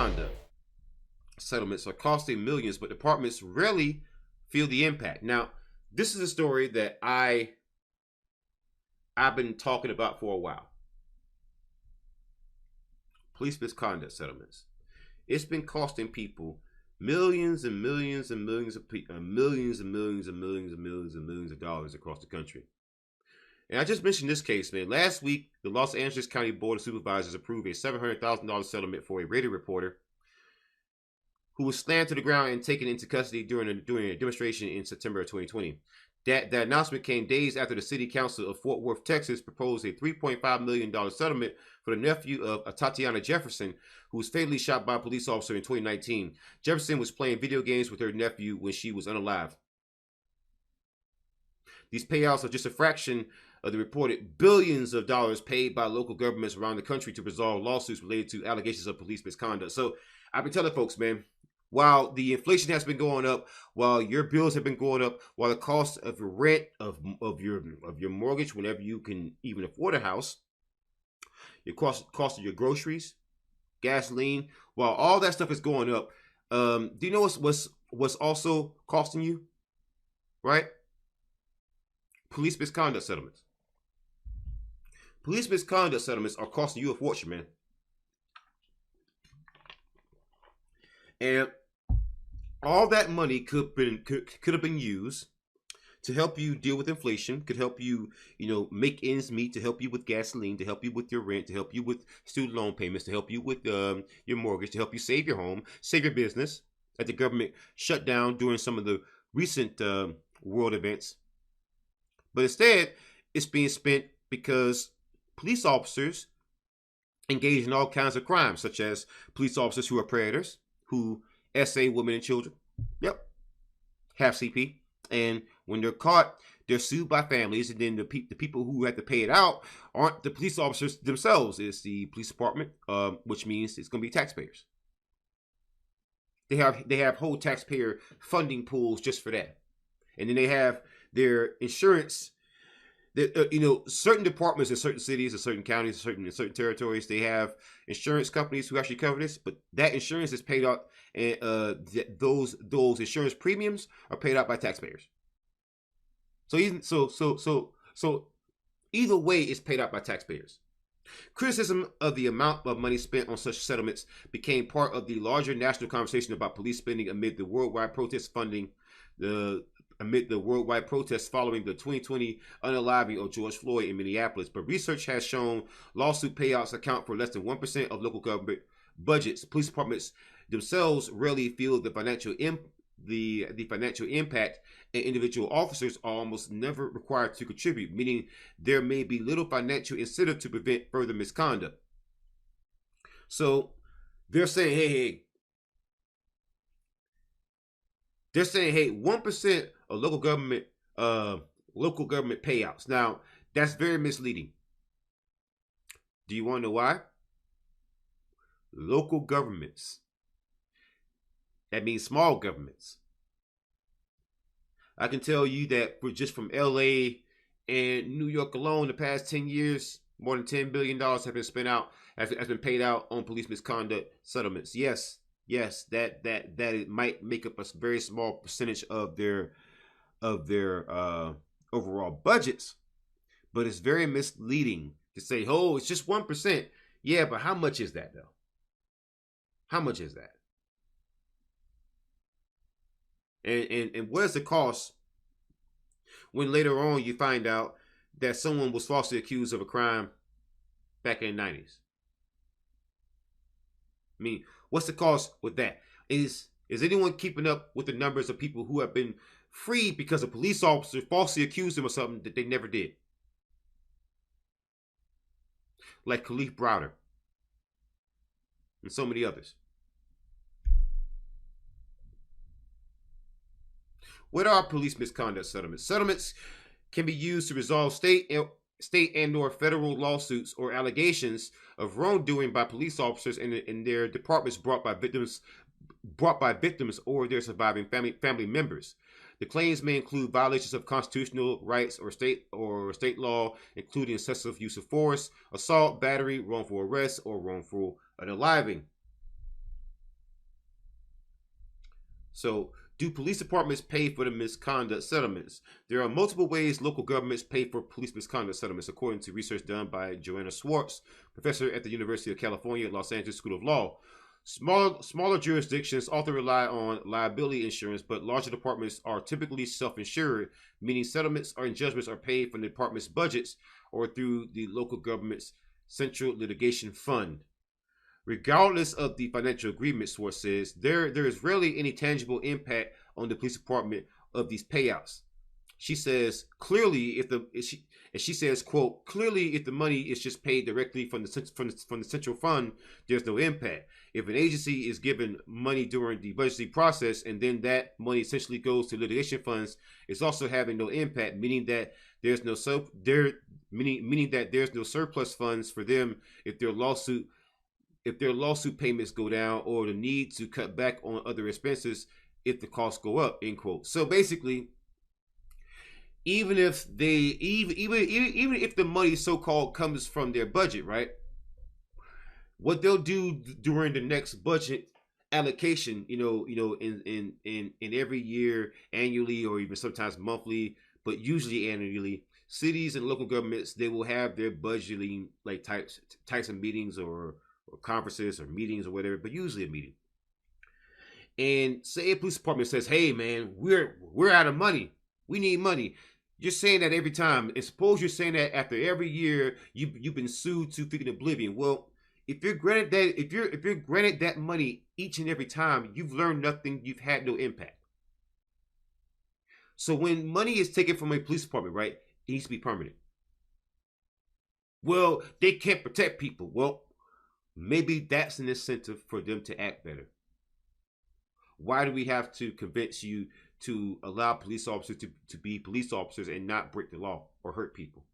misconduct settlements are costing millions, but departments rarely feel the impact. Now, this is a story that I've been talking about for a while. Police misconduct settlements. It's been costing people millions and millions and millions of millions and millions and millions and millions and millions of dollars across the country. And I just mentioned this case, man. Last week, the Los Angeles County Board of Supervisors approved a $700,000 settlement for a radio reporter who was slammed to the ground and taken into custody during a demonstration in September of 2020. That announcement came days after the City Council of Fort Worth, Texas, proposed a $3.5 million settlement for the nephew of Tatiana Jefferson, who was fatally shot by a police officer in 2019. Jefferson was playing video games with her nephew when she was unalive. These payouts are just a fraction of the reported billions of dollars paid by local governments around the country to resolve lawsuits related to allegations of police misconduct. So I've been telling folks, man, while the inflation has been going up, while your bills have been going up, while the cost of your rent, of your mortgage, whenever you can even afford a house, your cost of your groceries, gasoline, while all that stuff is going up, do you know what's also costing you? Right? Police misconduct settlements. Police misconduct settlements are costing you a fortune, man. And all that money could have been used to help you deal with inflation, could help you, make ends meet, to help you with gasoline, to help you with your rent, to help you with student loan payments, to help you with your mortgage, to help you save your home, save your business that the government shut down during some of the recent world events. But instead, it's being spent because police officers engage in all kinds of crimes, such as police officers who are predators, who SA women and children. Yep. Have CP. And when they're caught, they're sued by families, and then the people who have to pay it out aren't the police officers themselves. It's the police department, which means it's going to be taxpayers. They have whole taxpayer funding pools just for that. And then they have their insurance. Certain departments in certain cities, in certain counties, in certain territories, they have insurance companies who actually cover this. But that insurance is paid out, and those insurance premiums are paid out by taxpayers. So either way, it's paid out by taxpayers. Criticism of the amount of money spent on such settlements became part of the larger national conversation about police spending amid the worldwide protest following the 2020 unaliving of George Floyd in Minneapolis. But research has shown lawsuit payouts account for less than 1% of local government budgets. Police departments themselves rarely feel the financial impact, and individual officers are almost never required to contribute, meaning there may be little financial incentive to prevent further misconduct. So they're saying, hey, 1% of local government payouts. Now, that's very misleading. Do you want to know why? Local governments. That means small governments. I can tell you that just from LA and New York alone, the past 10 years, more than $10 billion have been spent out, has been paid out on police misconduct settlements. Yes, that it might make up a very small percentage of their overall budgets, but it's very misleading to say, oh, it's just 1%. Yeah, but how much is that though? How much is that? And what is the cost when later on you find out that someone was falsely accused of a crime back in the 90s? I mean, what's the cost with that? Is anyone keeping up with the numbers of people who have been freed because a police officer falsely accused them of something that they never did? Like Khalif Browder and so many others. What are police misconduct settlements? Settlements can be used to resolve state and or federal lawsuits or allegations of wrongdoing by police officers and their departments brought by victims or their surviving family members. The claims may include violations of constitutional rights or state law, including excessive use of force, assault, battery, wrongful arrest, or wrongful unaliving. So, do police departments pay for the misconduct settlements? There are multiple ways local governments pay for police misconduct settlements, according to research done by Joanna Schwartz, professor at the University of California at Los Angeles School of Law. Smaller jurisdictions often rely on liability insurance, but larger departments are typically self-insured, meaning settlements or judgments are paid from the department's budgets or through the local government's central litigation fund. Regardless of the financial agreement, Schwartz says, there is rarely any tangible impact on the police department of these payouts. She says clearly, she says, quote, clearly if the money is just paid directly from the central fund, there's no impact. If an agency is given money during the budgeting process and then that money essentially goes to litigation funds, it's also having no impact, meaning that there's no surplus funds for them if their lawsuit payments go down, or the need to cut back on other expenses if the costs go up, end quote. So basically, even if the money so-called comes from their budget, right? What they'll do during the next budget allocation, in every year, annually, or even sometimes monthly, but usually annually, cities and local governments, they will have their budgeting like types of meetings or conferences or meetings or whatever, but usually a meeting. And say a police department says, "Hey, man, we're out of money. We need money." You're saying that every time, and suppose you're saying that after every year you've been sued to freaking oblivion. Well, if you're granted that money each and every time, you've learned nothing. You've had no impact. So when money is taken from a police department, right, it needs to be permanent. Well, they can't protect people. Well, maybe that's an incentive for them to act better. Why do we have to convince you to allow police officers to be police officers and not break the law or hurt people?